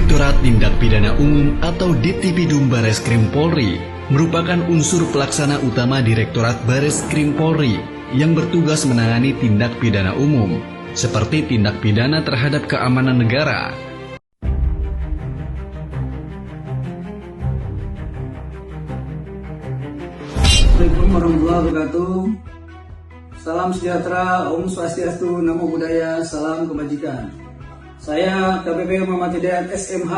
Direktorat Tindak Pidana Umum atau Dittipidum Bareskrim Polri merupakan unsur pelaksana utama Direktorat Bareskrim Polri yang bertugas menangani tindak pidana umum, seperti tindak pidana terhadap keamanan negara. Assalamualaikum warahmatullahi wabarakatuh. Salam sejahtera, Om Swastiastu, Namo Buddhaya, salam kebajikan. Saya KPP Muhammad Hidayat SMH,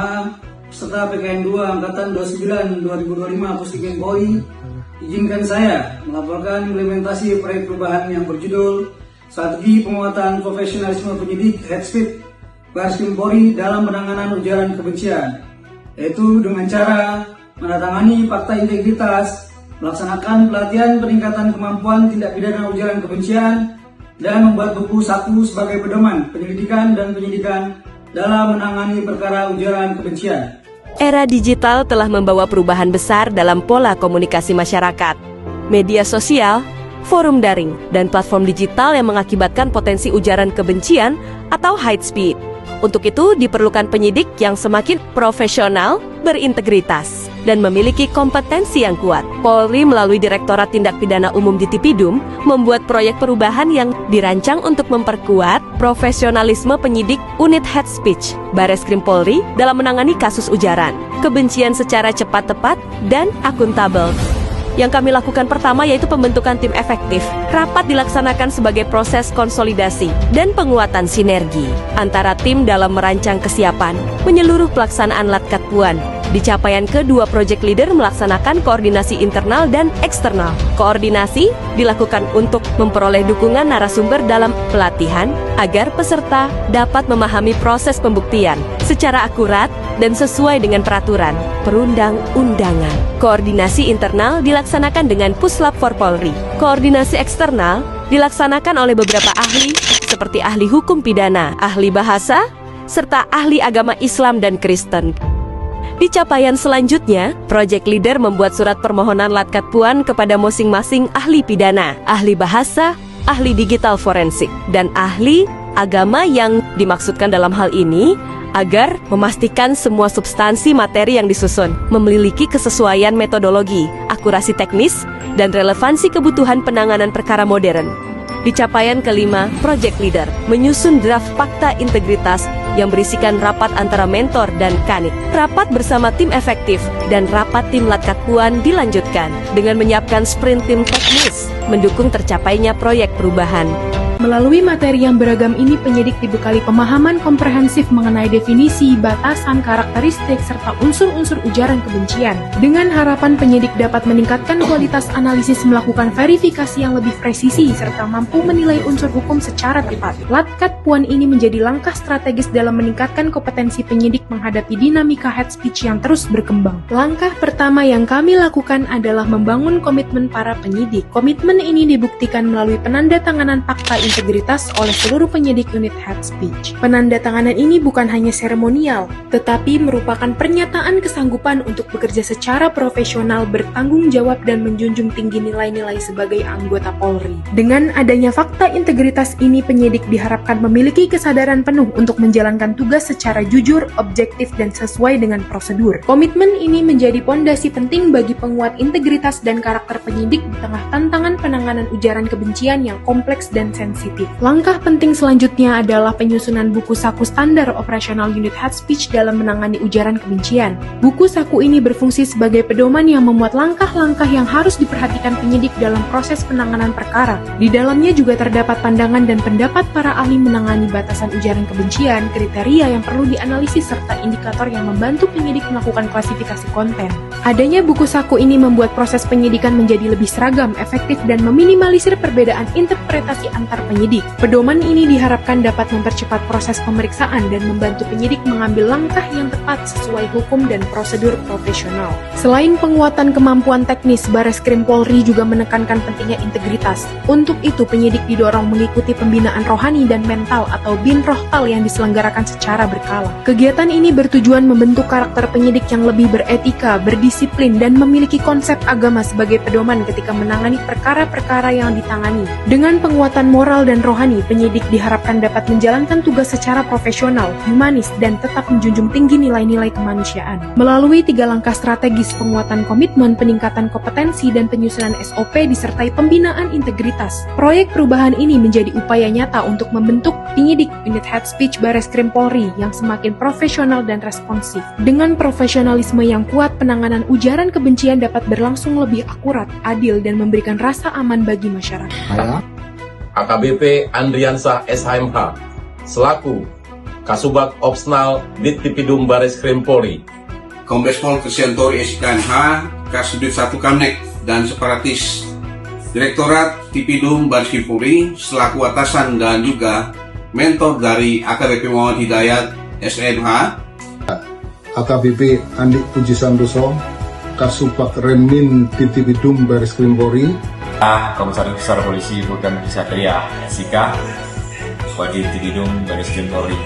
peserta PKN 2 Angkatan 29 2025 Pusdiken Polri. Izinkan saya melaporkan implementasi proyek perubahan yang berjudul Strategi Penguatan Profesionalisme Penyidik Head Speed Bareskrim Polri dalam penanganan ujaran kebencian, yaitu dengan cara menandatangani fakta integritas, melaksanakan pelatihan peningkatan kemampuan tindak pidana ujaran kebencian, dan membuat buku saku sebagai pedoman penyelidikan dan penyidikan dalam menangani perkara ujaran kebencian. Era digital telah membawa perubahan besar dalam pola komunikasi masyarakat. Media sosial, forum daring, dan platform digital yang mengakibatkan potensi ujaran kebencian atau hate speech. Untuk itu diperlukan penyidik yang semakin profesional, berintegritas, dan memiliki kompetensi yang kuat. Polri melalui Direktorat Tindak Pidana Umum Dittipidum membuat proyek perubahan yang dirancang untuk memperkuat profesionalisme penyidik unit head speech Bareskrim Polri dalam menangani kasus ujaran kebencian secara cepat, tepat, dan akuntabel. Yang kami lakukan pertama yaitu pembentukan tim efektif. Rapat dilaksanakan sebagai proses konsolidasi dan penguatan sinergi antara tim dalam merancang kesiapan menyeluruh pelaksanaan Latkat Puan. Di capaian kedua, project leader melaksanakan koordinasi internal dan eksternal. Koordinasi dilakukan untuk memperoleh dukungan narasumber dalam pelatihan agar peserta dapat memahami proses pembuktian secara akurat dan sesuai dengan peraturan perundang-undangan. Koordinasi internal dilaksanakan dengan Puslap for Polri. Koordinasi eksternal dilaksanakan oleh beberapa ahli seperti ahli hukum pidana, ahli bahasa, serta ahli agama Islam dan Kristen. Di capaian selanjutnya, project leader membuat surat permohonan Latkat Puan kepada masing-masing ahli pidana, ahli bahasa, ahli digital forensik, dan ahli agama yang dimaksudkan dalam hal ini agar memastikan semua substansi materi yang disusun memiliki kesesuaian metodologi, akurasi teknis, dan relevansi kebutuhan penanganan perkara modern. Di capaian kelima, project leader menyusun draft fakta integritas yang berisikan rapat antara mentor dan kanit. Rapat bersama tim efektif dan rapat tim Latkat Puan dilanjutkan dengan menyiapkan sprint tim teknis mendukung tercapainya proyek perubahan. Melalui materi yang beragam ini, penyidik dibekali pemahaman komprehensif mengenai definisi, batasan, karakteristik, serta unsur-unsur ujaran kebencian. Dengan harapan penyidik dapat meningkatkan kualitas analisis, melakukan verifikasi yang lebih presisi, serta mampu menilai unsur hukum secara tepat. Latkat Puan ini menjadi langkah strategis dalam meningkatkan kompetensi penyidik menghadapi dinamika hate speech yang terus berkembang. Langkah pertama yang kami lakukan adalah membangun komitmen para penyidik. Komitmen ini dibuktikan melalui penandatanganan fakta integritas oleh seluruh penyidik unit head speech. Penandatanganan ini bukan hanya seremonial, tetapi merupakan pernyataan kesanggupan untuk bekerja secara profesional, bertanggung jawab, dan menjunjung tinggi nilai-nilai sebagai anggota Polri. Dengan adanya fakta integritas ini, penyidik diharapkan memiliki kesadaran penuh untuk menjalankan tugas secara jujur, objektif, dan sesuai dengan prosedur. Komitmen ini menjadi pondasi penting bagi penguat integritas dan karakter penyidik di tengah tantangan penanganan ujaran kebencian yang kompleks dan sensitif. Langkah penting selanjutnya adalah penyusunan buku saku standar operasional unit head speech dalam menangani ujaran kebencian. Buku saku ini berfungsi sebagai pedoman yang memuat langkah-langkah yang harus diperhatikan penyidik dalam proses penanganan perkara. Di dalamnya juga terdapat pandangan dan pendapat para ahli menangani batasan ujaran kebencian, kriteria yang perlu dianalisis, serta indikator yang membantu penyidik melakukan klasifikasi konten. Adanya buku saku ini membuat proses penyidikan menjadi lebih seragam, efektif, dan meminimalisir perbedaan interpretasi antar penyidik. Pedoman ini diharapkan dapat mempercepat proses pemeriksaan dan membantu penyidik mengambil langkah yang tepat sesuai hukum dan prosedur profesional. Selain penguatan kemampuan teknis, Bareskrim Polri juga menekankan pentingnya integritas. Untuk itu, penyidik didorong mengikuti pembinaan rohani dan mental atau BIN-Rohtal yang diselenggarakan secara berkala. Kegiatan ini bertujuan membentuk karakter penyidik yang lebih beretika, berdisiplin, dan memiliki konsep agama sebagai pedoman ketika menangani perkara-perkara yang ditangani. Dengan penguatan moral moral dan rohani, penyidik diharapkan dapat menjalankan tugas secara profesional, humanis, dan tetap menjunjung tinggi nilai-nilai kemanusiaan. Melalui 3 langkah strategis penguatan komitmen, peningkatan kompetensi, dan penyusunan SOP disertai pembinaan integritas, proyek perubahan ini menjadi upaya nyata untuk membentuk penyidik unit head speech Bareskrim Polri yang semakin profesional dan responsif. Dengan profesionalisme yang kuat, penanganan ujaran kebencian dapat berlangsung lebih akurat, adil, dan memberikan rasa aman bagi masyarakat. AKBP Andriansah SHMH selaku Kasubag Opsnal Dittipidum Bareskrim Polri, Kombes Pol Kristiantori SKMH, Kasubdit 1 Kamnek, dan separatis Direktorat Tipidum Bareskrim Polri selaku atasan dan juga mentor dari AKBP Muhammad Hidayat SMH, AKBP Andik Puji Santoso, Kasubag Renmin Dittipidum Bareskrim Polri, Komisaris Besar Polisi Bukan Satria Sika, Wadid Dittipidum Bareskrim Polri.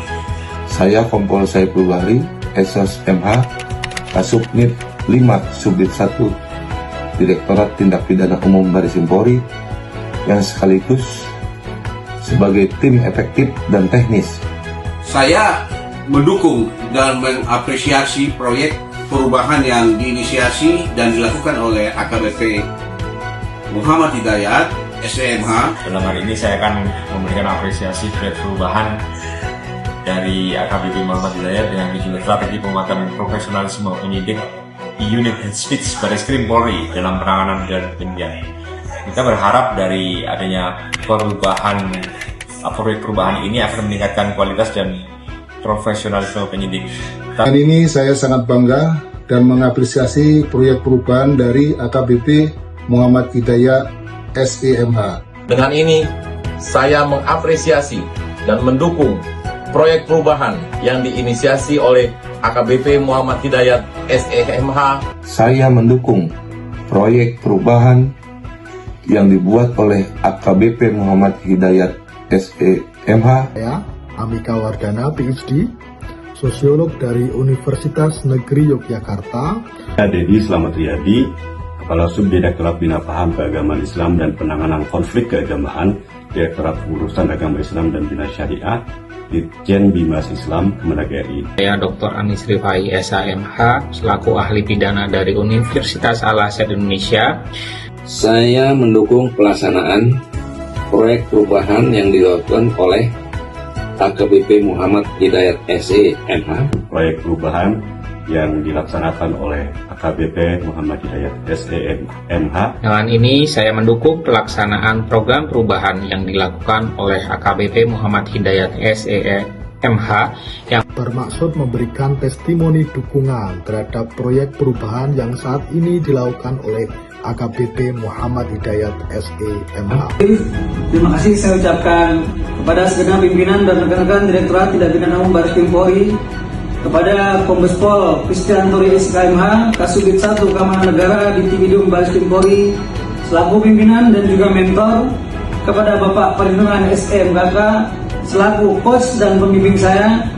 Saya Kompol Saiful Bahri, SOS MH, Kasubnit 5 Subdit 1, Direktorat Tindak Pidana Umum Bareskrim Polri, yang sekaligus sebagai tim efektif dan teknis. Saya mendukung dan mengapresiasi proyek perubahan yang diinisiasi dan dilakukan oleh AKBP Muhammad Hidayat SMH. Dalam hari ini saya akan memberikan apresiasi proyek perubahan dari AKBP Muhammad Hidayat dengan tujuan strategi penguatan profesionalisme penyidik di unit head speech Bareskrim Polri dalam penanganan ujaran kebencian. Kita berharap dari adanya proyek perubahan ini akan meningkatkan kualitas dan profesionalisme penyidik. Dan ini saya sangat bangga dan mengapresiasi proyek perubahan dari AKBP Muhammad Hidayat SEMH. Dengan ini, saya mengapresiasi dan mendukung proyek perubahan yang diinisiasi oleh AKBP Muhammad Hidayat SEMH. Saya mendukung proyek perubahan yang dibuat oleh AKBP Muhammad Hidayat SEMH. Saya Amika Wardana, PhD, sosiolog dari Universitas Negeri Yogyakarta. Dedi Slamet Riyadi, Kepala Subdirektorat Bina Paham Keagamaan Islam dan Penanganan Konflik Keagamaan, Direktorat Pengurusan Agama Islam dan Bina Syariah, Ditjen Bimas Islam, Kemenag RI. Saya Dr. Anis Rifai SHMH, selaku ahli pidana dari Universitas Al-Azhar Indonesia. Saya mendukung pelaksanaan proyek perubahan yang dilakukan oleh AKBP Muhammad Hidayat SEMH. Proyek perubahan yang dilaksanakan oleh AKBP Muhammad Hidayat SEMH. Dengan ini saya mendukung pelaksanaan program perubahan yang dilakukan oleh AKBP Muhammad Hidayat SEMH yang bermaksud memberikan testimoni dukungan terhadap proyek perubahan yang saat ini dilakukan oleh AKBP Muhammad Hidayat SEMH. Terima kasih saya ucapkan kepada segenap pimpinan dan rekan-rekan Direktorat Tindak Pidana Umum Bareskrim Polri, kepada Kombes Pol Kristiantori SKMH, Kasubdit 1 Keamanan Negara Dittipidum Bareskrim Polri selaku pimpinan dan juga mentor, kepada Bapak Perlindungan SMKK selaku coach dan pembimbing saya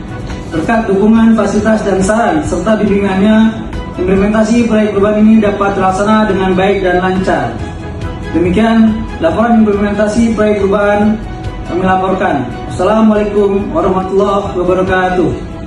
terkait dukungan, fasilitas dan saran serta bimbingannya. Implementasi proyek perubahan ini dapat terlaksana dengan baik dan lancar. Demikian laporan implementasi proyek perubahan kami laporkan. Assalamualaikum warahmatullahi wabarakatuh.